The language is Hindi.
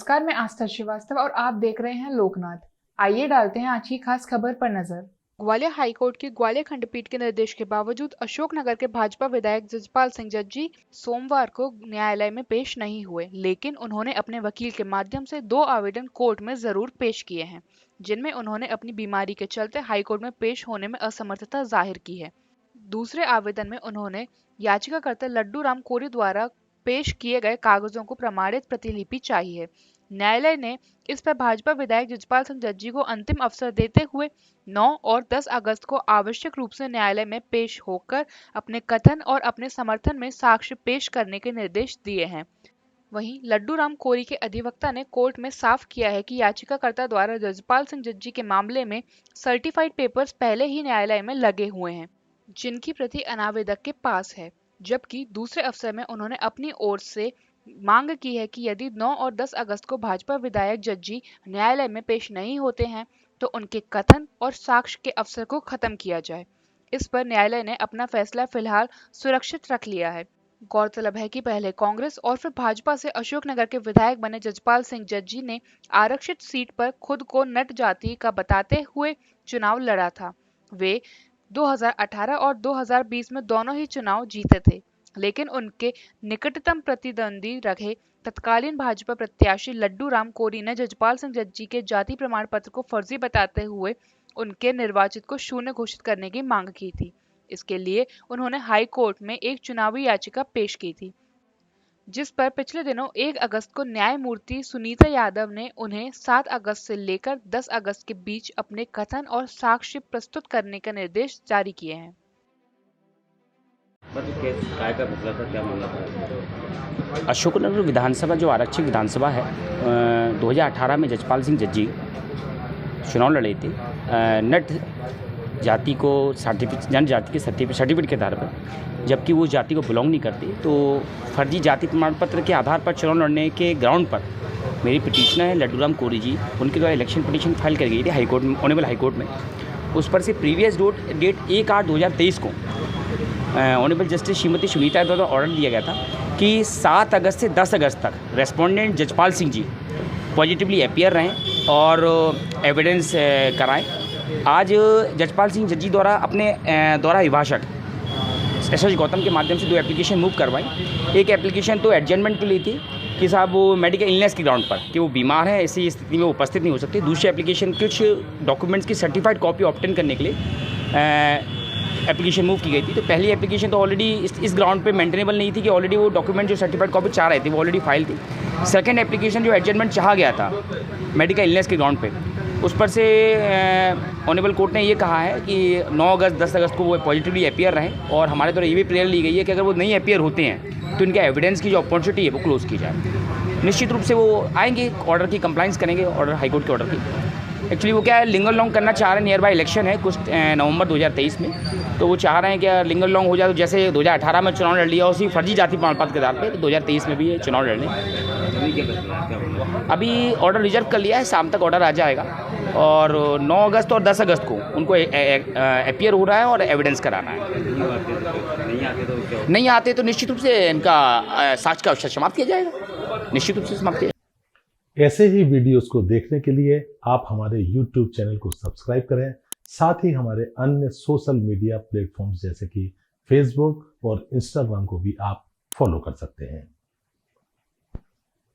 नमस्कार, मैं आस्था श्रीवास्तव और आप देख रहे हैं लोकनाथ। आइए डालते हैं आज की खास खबर पर नजर। ग्वालियर हाईकोर्ट की ग्वालियर खंडपीठ के निर्देश के बावजूद अशोकनगर के भाजपा विधायक जजपाल सिंह जज्जी सोमवार को न्यायालय में पेश नहीं हुए, लेकिन उन्होंने अपने वकील के माध्यम से 2 आवेदन कोर्ट में जरूर पेश किए हैं, जिनमें उन्होंने अपनी बीमारी के चलते हाईकोर्ट में पेश होने में असमर्थता जाहिर की है। दूसरे आवेदन में उन्होंने याचिकाकर्ता लड्डू राम कोरी द्वारा पेश किए गए कागजों को प्रमाणित प्रतिलिपि चाहिए। न्यायालय ने इस पर भाजपा विधायक जजपाल सिंह जज्जी को अंतिम अवसर देते हुए 9 और 10 अगस्त को आवश्यक रूप से न्यायालय में पेश होकर अपने कथन और अपने समर्थन में साक्ष्य पेश करने के निर्देश दिए हैं। वहीं लड्डू राम कोरी के अधिवक्ता ने कोर्ट में साफ किया है कि याचिकाकर्ता द्वारा जजपाल सिंह जज्जी के मामले में सर्टिफाइड पेपर्स पहले ही न्यायालय में लगे हुए हैं, जिनकी प्रति अनावेदक के पास है। जबकि दूसरे अवसर में उन्होंने अपनी ओर से मांग की है कि यदि 9 और 10 अगस्त को भाजपा विधायक जज्जी न्यायालय में पेश नहीं होते हैं तो उनके कथन और साक्ष्य के अवसर को खत्म किया जाए। इस पर न्यायालय ने अपना फैसला फिलहाल सुरक्षित रख लिया है। गौरतलब है कि पहले कांग्रेस और फिर भाजपा से अशोकनगर के विधायक बने जजपाल सिंह जज्जी ने आरक्षित सीट पर खुद को नट जाति का बताते हुए चुनाव लड़ा था। वे 2018 और 2020 में दोनों ही चुनाव जीते थे, लेकिन उनके निकटतम प्रतिद्वंदी रहे तत्कालीन भाजपा प्रत्याशी लड्डू राम कोरी ने जजपाल सिंह जज्जी के जाति प्रमाण पत्र को फर्जी बताते हुए उनके निर्वाचित को शून्य घोषित करने की मांग की थी। इसके लिए उन्होंने हाई कोर्ट में एक चुनावी याचिका पेश की थी, जिस पर पिछले दिनों 1 अगस्त को न्यायमूर्ति सुनीता यादव ने उन्हें 7 अगस्त से लेकर 10 अगस्त के बीच अपने कथन और साक्ष्य प्रस्तुत करने का निर्देश जारी किए हैं। काय का फैसला था, क्या मामला था? अशोकनगर विधानसभा जो आरक्षित विधानसभा है, 2018 में जजपाल सिंह जज्जी चुनाव लड़े थे। नट जाति को जनजाति के सर्टिफिकेट के आधार पर, जबकि वो जाति को बिलोंग नहीं करती, तो फर्जी जाति प्रमाण पत्र के आधार पर चुनाव लड़ने के ग्राउंड पर मेरी पिटीशनर है लड्डू राम कोरी जी, उनके द्वारा इलेक्शन पिटीशन फाइल कर गई थी हाईकोर्ट में, ऑनरेबल हाईकोर्ट में। उस पर से प्रीवियस डेट 1/8/2023 को ऑनरेबल जस्टिस श्रीमती सुनीता द्वारा ऑर्डर दिया गया था कि 7 अगस्त से 10 अगस्त तक respondent Jajpal Singh ji positively appear रहें और एविडेंस कराएं। आज जजपाल सिंह जज्जी द्वारा अपने द्वारा अभिभाषक एस गौतम के माध्यम से 2 एप्लीकेशन मूव करवाई। एक एप्लीकेशन तो एडजमेंट के लिए थी कि साहब वो मेडिकल इलनेस के ग्राउंड पर कि वो बीमार है, ऐसी स्थिति में वो उपस्थित नहीं हो सकते। दूसरी एप्लीकेशन कुछ डॉक्यूमेंट्स की सर्टिफाइड कॉपी ऑब्टेन करने के लिए एप्लीकेशन मूव की गई थी। तो पहली एप्लीकेशन तो ऑलरेडी इस ग्राउंड पे मेंटेनेबल नहीं थी कि ऑलरेडी वो डॉक्यूमेंट जो सर्टिफाइड कॉपी चाह रहे थे वो ऑलरेडी फाइल थी। सेकंड एप्लीकेशन जो एडजमेंट चाहा गया था मेडिकल इलनेस के ग्राउंड पे, उस पर से ऑनरेबल कोर्ट ने ये कहा है कि 9 अगस्त 10 अगस्त को वो पॉजिटिवली अपीयर रहें और हमारे द्वारा ये भी प्रेयर ली गई है कि अगर वो नहीं अपीयर होते हैं तो इनके एविडेंस की जो अपॉर्चुनिटी है वो क्लोज़ की जाए। निश्चित रूप से वो आएंगे, ऑर्डर की कंप्लाइंस करेंगे, ऑर्डर हाईकोर्ट के ऑर्डर की। एक्चुअली वो क्या है, लिंगर लॉन्ग करना चाह रहे हैं, नियर बाय इलेक्शन है कुछ नवंबर 2023 में, तो वो चाह रहे हैं कि लिंगर लॉन्ग हो जाए तो जैसे 2018 में चुनाव लड़ लिया उसी फर्जी जाति प्रमाण पत्र के आधार पर 2023 में भी ये चुनाव लड़ने। अभी ऑर्डर रिजर्व कर लिया है, शाम तक ऑर्डर आ जाएगा और 9 अगस्त और 10 अगस्त को उनको अपीयर हो रहा है और एविडेंस कराना है। नहीं आते तो निश्चित रूप से इनका साक्ष्य का अवसर समाप्त किया जाएगा, निश्चित रूप से समाप्त किया जाएगा। ऐसे ही वीडियोस को देखने के लिए आप हमारे YouTube चैनल को सब्सक्राइब करें, साथ ही हमारे अन्य सोशल मीडिया प्लेटफॉर्म्स जैसे कि फेसबुक और इंस्टाग्राम को भी आप फॉलो कर सकते हैं।